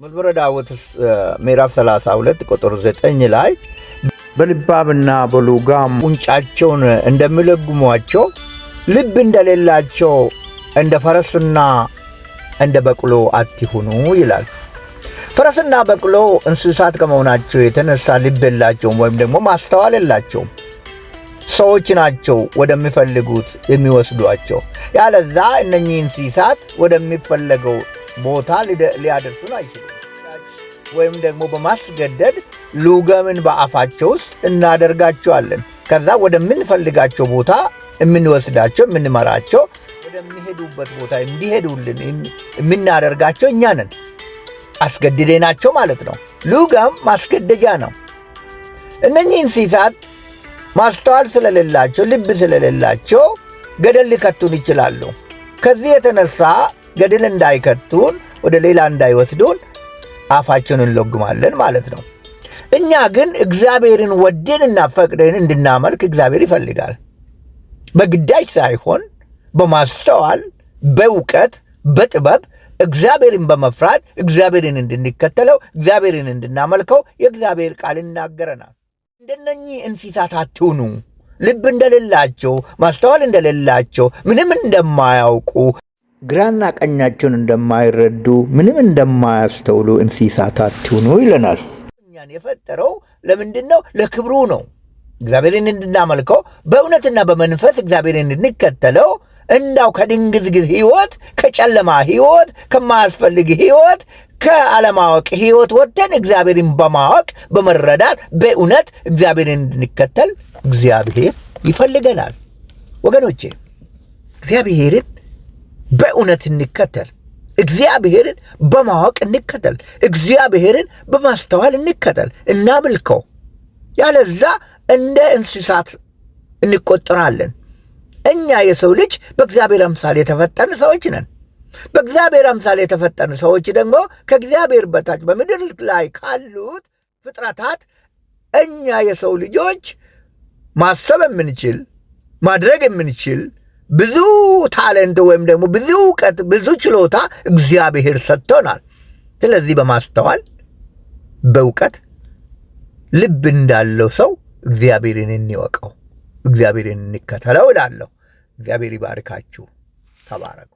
መዝሙረ ዳዊት ምዕራፍ 32 ቁጥር 9 ላይ በልባምና በሉጋም ጉንጫቸውን እንደሚለጉሟቸው ልብ እንደሌላቸው እንደ ፈረስና እንደ በቅሎ አትሁኑ ይላል። ፈረስና በቅሎ እንስሳት ከመሆናቸው የተነሳ ልብ የላቸውም ወይም ደግሞ ማስተዋል የላቸውም። ሰዎች ናቸው ወደሚፈልጉት የሚወስዷቸው። ያለዛ እነኚህ እንስሳት ወደሚፈልገው ቦታ ሊያደርሱን አይችሉም። ወይም ደግሞ በማስገደድ ሉጋምን በአፋቸው ውስጥ እናደርጋቸዋለን። ከዛ ወደምንፈልጋቸው ቦታ የምንወስዳቸው የምንመራቸው፣ ወደሚሄዱበት ቦታ እንዲሄዱልን የምናደርጋቸው እኛ ነን። አስገድደናቸው ማለት ነው። ሉጋም ማስገደጃ ነው። እነኚህ እንስሳት ማስተዋል ስለሌላቸው ልብ ስለሌላቸው ገደል ሊከቱን ይችላሉ። ከዚህ የተነሳ ገደል እንዳይከቱን ወደ ሌላ እንዳይወስዱን አፋቸውን እንለጉማለን ማለት ነው። እኛ ግን እግዚአብሔርን ወደንና ፈቅደን እንድናመልክ እግዚአብሔር ይፈልጋል። በግዳጅ ሳይሆን በማስተዋል በእውቀት በጥበብ እግዚአብሔርን በመፍራት እግዚአብሔርን እንድንከተለው እግዚአብሔርን እንድናመልከው የእግዚአብሔር ቃል ይናገረናል። እንደነኚህ እንስሳት አትሁኑ። ልብ እንደሌላቸው ማስተዋል እንደሌላቸው ምንም እንደማያውቁ ግራና ቀኛቸውን እንደማይረዱ ምንም እንደማያስተውሉ እንስሳት አትሁኑ ይለናል። እኛን የፈጠረው ለምንድን ነው? ለክብሩ ነው። እግዚአብሔርን እንድናመልከው በእውነትና በመንፈስ እግዚአብሔርን እንድንከተለው እንዳው ከድንግዝግዝ ሕይወት፣ ከጨለማ ሕይወት፣ ከማያስፈልግ ሕይወት፣ ከዓለማወቅ ሕይወት ወጥተን እግዚአብሔርን በማወቅ በመረዳት በእውነት እግዚአብሔርን እንድንከተል እግዚአብሔር ይፈልገናል። ወገኖቼ እግዚአብሔርን በእውነት እንከተል። እግዚአብሔርን በማወቅ እንከተል። እግዚአብሔርን በማስተዋል እንከተል፣ እናምልከው። ያለዛ እንደ እንስሳት እንቆጠራለን። እኛ የሰው ልጅ በእግዚአብሔር አምሳል የተፈጠርን ሰዎች ነን። በእግዚአብሔር አምሳል የተፈጠርን ሰዎች ደግሞ ከእግዚአብሔር በታች በምድር ላይ ካሉት ፍጥረታት እኛ የሰው ልጆች ማሰብ የምንችል ማድረግ የምንችል ብዙ ታለንት ወይም ደግሞ ብዙ እውቀት ብዙ ችሎታ እግዚአብሔር ሰጥቶናል። ስለዚህ በማስተዋል በእውቀት ልብ እንዳለው ሰው እግዚአብሔርን እንወቀው፣ እግዚአብሔርን እንከተለው እላለሁ። እግዚአብሔር ይባርካችሁ። ተባረኩ።